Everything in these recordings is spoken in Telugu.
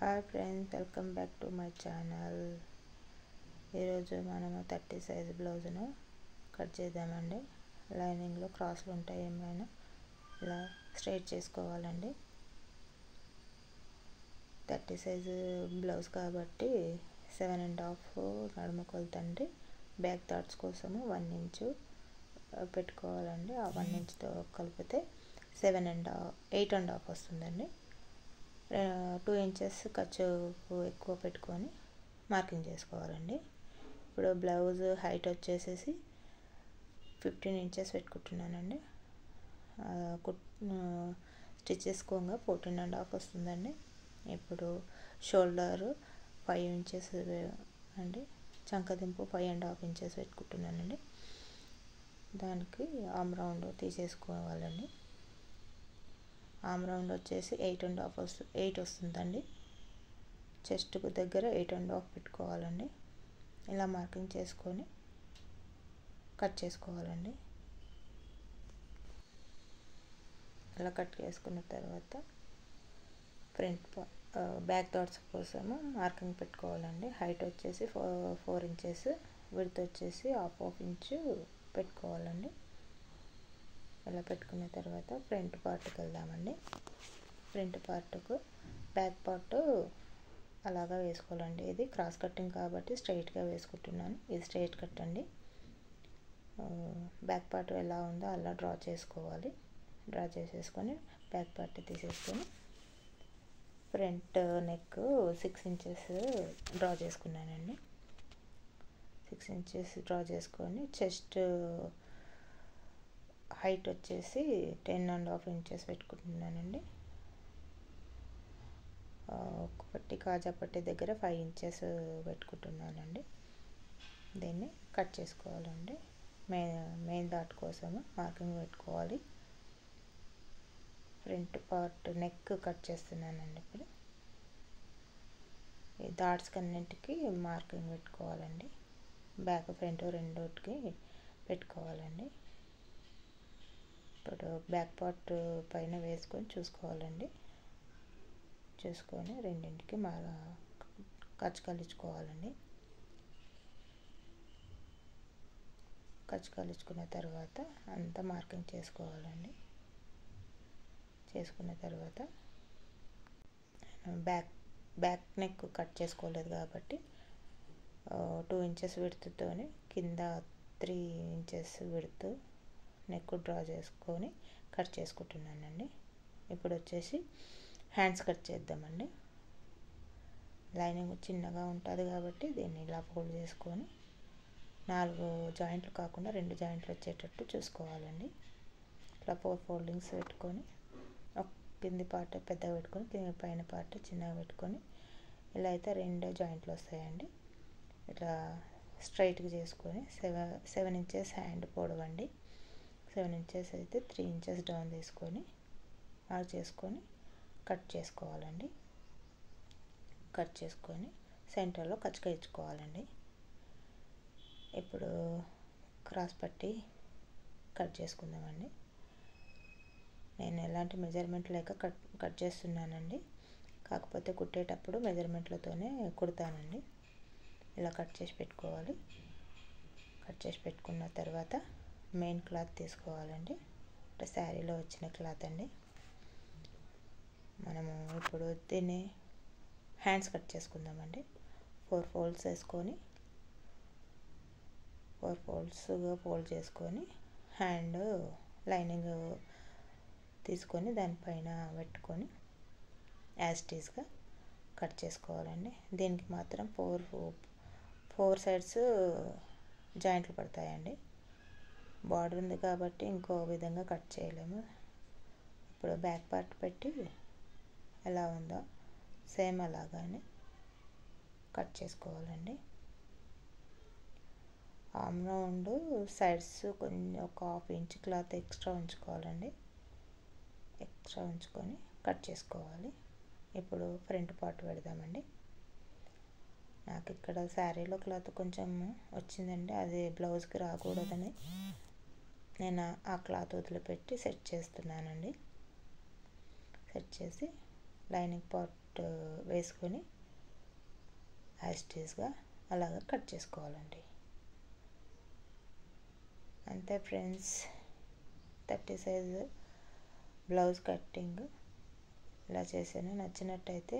Hi friends, welcome back to my channel. ఈరోజు మనము 30 సైజ్ బ్లౌజ్ను కట్ చేద్దామండి. లైనింగ్లో క్రాస్లు ఉంటాయి, ఏమైనా ఇలా స్ట్రైట్ చేసుకోవాలండి. 30 సైజు బ్లౌజ్ కాబట్టి 7.5 నడుము కొలతండి. బ్యాక్ డాట్స్ కోసము 1 ఇంచు పెట్టుకోవాలండి. ఆ 1 ఇంచుతో కలిపితే 8.5 వస్తుందండి. 2 ఇంచెస్ ఖర్చు ఎక్కువ పెట్టుకొని మార్కింగ్ చేసుకోవాలండి. ఇప్పుడు బ్లౌజ్ హైట్ వచ్చేసేసి 15 ఇంచెస్ పెట్టుకుంటున్నానండి. స్టిచ్ చేసుకోగా 14.5 వస్తుందండి. ఇప్పుడు షోల్డర్ 5 ఇంచెస్ అండి. చంకదింపు 5.5 ఇంచెస్ పెట్టుకుంటున్నానండి. దానికి ఆమ్ రౌండ్ తీసేసుకోవాలండి. ఆమ్ రౌండ్ వచ్చేసి 8 వస్తుందండి. చెస్ట్కు దగ్గర 8.5 పెట్టుకోవాలండి. ఇలా మార్కింగ్ చేసుకొని కట్ చేసుకోవాలండి. ఇలా కట్ చేసుకున్న తర్వాత బ్యాక్ డాట్స్ కోసము మార్కింగ్ పెట్టుకోవాలండి. హైట్ వచ్చేసి 4 ఇంచెస్, విడ్త్ వచ్చేసి హాఫ్ ఇంచు పెట్టుకోవాలండి. ఇలా పెట్టుకున్న తర్వాత ఫ్రంట్ పార్ట్కి వెళ్దామండి. ఫ్రంట్ పార్ట్కు బ్యాక్ పార్ట్ అలాగా వేసుకోవాలండి. ఇది క్రాస్ కటింగ్ కాబట్టి స్ట్రైట్గా వేసుకుంటున్నాను. ఇది స్ట్రైట్ కట్ అండి. బ్యాక్ పార్ట్ ఎలా ఉందో అలా డ్రా చేసుకోవాలి. డ్రా చేసేసుకొని బ్యాక్ పార్ట్ తీసేసుకొని ఫ్రంట్ నెక్ 6 ఇంచెస్ డ్రా చేసుకున్నానండి. 6 ఇంచెస్ డ్రా చేసుకొని చెస్ట్ హైట్ వచ్చేసి 10.5 ఇంచెస్ పెట్టుకుంటున్నానండి. ఒకటి కాజా పట్టి దగ్గర 5 ఇంచెస్ పెట్టుకుంటున్నానండి. దీన్ని కట్ చేసుకోవాలండి. మెయిన్ డాట్ కోసము మార్కింగ్ పెట్టుకోవాలి. ఫ్రంట్ పార్ట్ నెక్ కట్ చేస్తున్నానండి. ఇప్పుడు ఈ డాట్స్ అన్నింటికి మార్కింగ్ పెట్టుకోవాలండి. బ్యాక్ ఫ్రంట్ రెండోటికి పెట్టుకోవాలండి. ఇప్పుడు బ్యాక్ పార్ట్ పైన వేసుకొని చూసుకోవాలండి. చూసుకొని రెండింటికి ఖర్చు కలిచుకోవాలండి. ఖర్చు కలిచుకున్న తర్వాత అంతా మార్కింగ్ చేసుకోవాలండి. చేసుకున్న తర్వాత బ్యాక్ నెక్ కట్ చేసుకోలేదు కాబట్టి 2 ఇంచెస్ విడ్త్తోని కింద 3 ఇంచెస్ విడ్త్ నెక్ డ్రా చేసుకొని కట్ చేసుకుంటున్నానండి. ఇప్పుడు వచ్చేసి హ్యాండ్స్ కట్ చేద్దామండి. లైనింగ్ చిన్నగా ఉంటుంది కాబట్టి దీన్ని ఇలా ఫోల్డ్ చేసుకొని 4 జాయింట్లు కాకుండా 2 జాయింట్లు వచ్చేటట్టు చూసుకోవాలండి. ఇట్లా 4 ఫోల్డింగ్స్ పెట్టుకొని కింది పార్ట్ పెద్దగా పెట్టుకొని పైన పార్ట్ చిన్నగా పెట్టుకొని ఇలా అయితే 2 జాయింట్లు వస్తాయండి. ఇట్లా స్ట్రైట్గా చేసుకొని 7 ఇంచెస్ హ్యాండ్ పొడవండి. 7 ఇంచెస్ అయితే 3 ఇంచెస్ డౌన్ తీసుకొని మార్క్ చేసుకొని కట్ చేసుకోవాలండి. కట్ చేసుకొని సెంటర్లో కచ్చగా ఇచ్చుకోవాలండి. ఇప్పుడు క్రాస్ పట్టి కట్ చేసుకుందామండి. నేను ఎలాంటి మెజర్మెంట్ లేక కట్ చేస్తున్నానండి. కాకపోతే కుట్టేటప్పుడు మెజర్మెంట్లతోనే కుడతానండి. ఇలా కట్ చేసి పెట్టుకోవాలి. కట్ చేసి పెట్టుకున్న తర్వాత మెయిన్ క్లాత్ తీసుకోవాలండి. అంటే శారీలో వచ్చిన క్లాత్ అండి. మనము ఇప్పుడు దీన్ని హ్యాండ్స్ కట్ చేసుకుందామండి. 4 ఫోల్డ్స్ వేసుకొని 4 ఫోల్డ్స్గా ఫోల్డ్ చేసుకొని హ్యాండ్ లైనింగ్ తీసుకొని దానిపైన పెట్టుకొని యాస్టీస్గా కట్ చేసుకోవాలండి. దీనికి మాత్రం 4 సైడ్స్ జాయింట్లు పడతాయండి. బార్డర్ ఉంది కాబట్టి ఇంకో విధంగా కట్ చేయలేము. ఇప్పుడు బ్యాక్ పార్ట్ పెట్టి ఎలా ఉందో సేమ్ అలాగానే కట్ చేసుకోవాలండి. ఆమ్ రౌండ్ సైడ్స్ కొంచెం ఒక హాఫ్ ఇంచ్ క్లాత్ ఎక్స్ట్రా ఉంచుకోవాలండి. ఎక్స్ట్రా ఉంచుకొని కట్ చేసుకోవాలి. ఇప్పుడు ఫ్రంట్ పార్ట్ పెడదామండి. నాకు ఇక్కడ శారీలో క్లాత్ కొంచెం వచ్చిందండి. అది బ్లౌజ్కి రాకూడదని నేను ఆ క్లాత్ వదిలిపెట్టి సెట్ చేస్తున్నానండి. సెట్ చేసి లైనింగ్ పార్ట్ డాట్ వేసుకొని యాస్టీస్గా అలాగా కట్ చేసుకోవాలండి. అంతే ఫ్రెండ్స్, 30 సైజు బ్లౌజ్ కటింగ్ ఇలా చేశాను. నచ్చినట్టయితే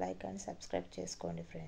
లైక్ అండ్ సబ్స్క్రైబ్ చేసుకోండి ఫ్రెండ్స్.